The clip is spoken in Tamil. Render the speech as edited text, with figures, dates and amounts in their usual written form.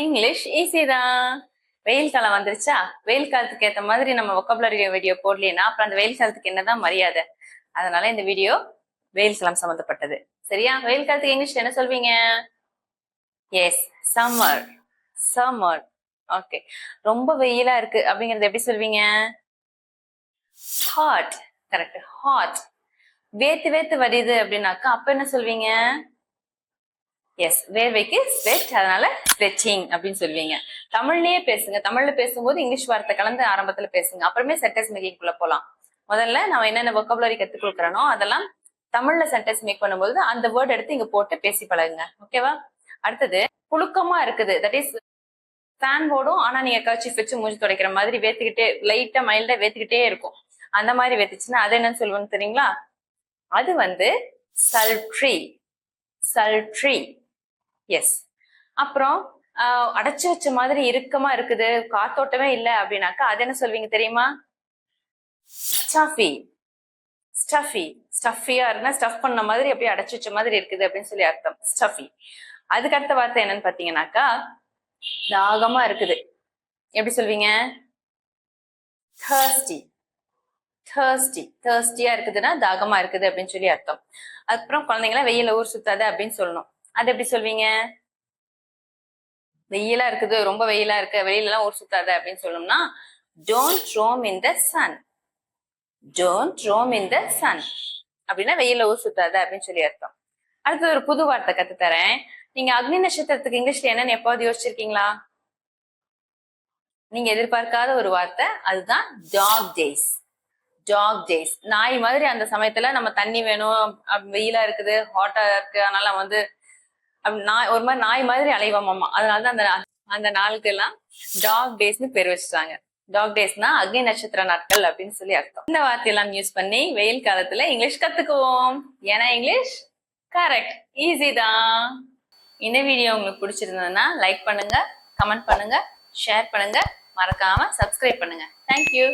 இங்கிலீஷ் ஈஸி தான். வெயில் காலம் வந்துருச்சா? வெயில் காலத்துக்கு ஏத்த மாதிரி நம்ம வொக்காபுலரி வீடியோ போடலைன்னா அப்புறம் அந்த வெயில் காலத்துக்கு என்னதான் மரியாதை? அதனால இந்த வீடியோ வெயில் காலம் சம்பந்தப்பட்டது. சரியா? வெயில் காலத்துக்கு இங்கிலீஷ்ல என்ன சொல்வீங்க? Yes, summer. சம்மர். ஓகே. ரொம்ப வெயிலா இருக்கு அப்படிங்கறது எப்படி சொல்வீங்க? ஹாட். கரெக்ட். ஹாட். வேத்து வேத்து வருது அப்படின்னாக்கா அப்ப என்ன சொல்வீங்க? எஸ், வேர்வைக்கு ஸ்வெட், அதனால ஸ்வெட்டிங் அப்படின்னு சொல்லுவீங்க. தமிழ்லயே பேசுங்க. தமிழ்ல பேசும்போது இங்கிலீஷ் வார்த்தை கலந்து ஆரம்பத்துல பேசுங்க. அப்புறமே சென்டென்ஸ் மேக்கிங் குள்ள போலாம். முதல்ல நான் என்னென்ன வொக்காபுலரி கத்துக் கொடுக்குறேனோ அதெல்லாம் தமிழ்ல சென்டென்ஸ் மேக் பண்ணும்போது அந்த வேர்ட் எடுத்து இங்க போட்டு பேசி பழகுங்க. ஓகேவா? அடுத்தது, புழுக்கமா இருக்குது. தட் இஸ் ஃபேன் ஓடும், ஆனா நீங்க கர்ச்சீஃப் வச்சு மூஞ்சி துடைக்கிற மாதிரி வேத்துக்கிட்டே, லைட்டா மைல்டா வேத்துக்கிட்டே இருக்கும். அந்த மாதிரி வேத்துச்சுன்னா அது என்னன்னு சொல்லுவோம்னு தெரியுங்களா? அது வந்து சல்ட்ரி. சல்ட்ரி. எஸ். அப்புறம் அடைச்சு வச்ச மாதிரி இறுக்கமா இருக்குது, காத்தோட்டமே இல்ல அப்படின்னாக்கா அது என்ன சொல்வீங்க தெரியுமா? ஸ்டஃபி. ஸ்டஃபி. ஸ்டஃபியா இருக்குன்னா ஸ்டஃப் பண்ண மாதிரி அப்படியே அடைச்சு வச்ச மாதிரி இருக்குது அப்படின்னு சொல்லி அர்த்தம். ஸ்டஃபி. அதுக்கு அடுத்த வார்த்தை என்னன்னு பாத்தீங்கன்னாக்கா தாகமா இருக்குது. எப்படி சொல்வீங்க? thirsty. thirsty. thirsty-யா இருக்குதுன்னா தாகமா இருக்குது அப்படின்னு சொல்லி அர்த்தம். அதுக்கப்புறம் குழந்தைங்களா வெயில ஊர் சுத்தாத அப்படின்னு சொல்லணும். அது எப்படி சொல்வீங்க? வெயிலா இருக்குது, ரொம்ப வெயிலா இருக்கு, வெளியில எல்லாம் ஊர் சுத்தாத அப்படின்னு சொல்லணும்னா don't roam in the sun. don't roam in the sun அப்படின்னா வெயில ஊர் சுத்தாத அப்படின்னு சொல்லி அர்த்தம். அடுத்து ஒரு புது வார்த்தை கத்து தரேன். நீங்க அக்னி நட்சத்திரத்துக்கு இங்கிலீஷ்ல என்னன்னு எப்பாவது யோசிச்சிருக்கீங்களா? நீங்க எதிர்பார்க்காத ஒரு வார்த்தை, அதுதான் டாக் டேஸ். Talk days. நாய் மாதிரி அந்த சமயத்துல நம்ம தண்ணி வேணும், வெயிலா இருக்குது, ஹாட்டா இருக்கு, அதனால வந்து நாய் ஒரு மாதிரி நாய் மாதிரி அலைவோமாமா. அதனாலதான் அந்த அந்த நாளுக்கு எல்லாம் டாக் டேஸ்னு பேர் வச்சுட்டாங்க. டாக் டேஸ்னா அக்னி நட்சத்திர நாட்கள் அப்படின்னு சொல்லி அர்த்தம். இந்த வார்த்தையெல்லாம் யூஸ் பண்ணி வெயில் காலத்துல இங்கிலீஷ் கத்துக்குவோம். ஏன்னா இங்கிலீஷ் கரெக்ட், ஈஸி தான். இந்த வீடியோ உங்களுக்கு பிடிச்சிருந்ததுன்னா லைக் பண்ணுங்க, கமெண்ட் பண்ணுங்க, ஷேர் பண்ணுங்க, மறக்காம சப்ஸ்கிரைப் பண்ணுங்க. தேங்க்யூ.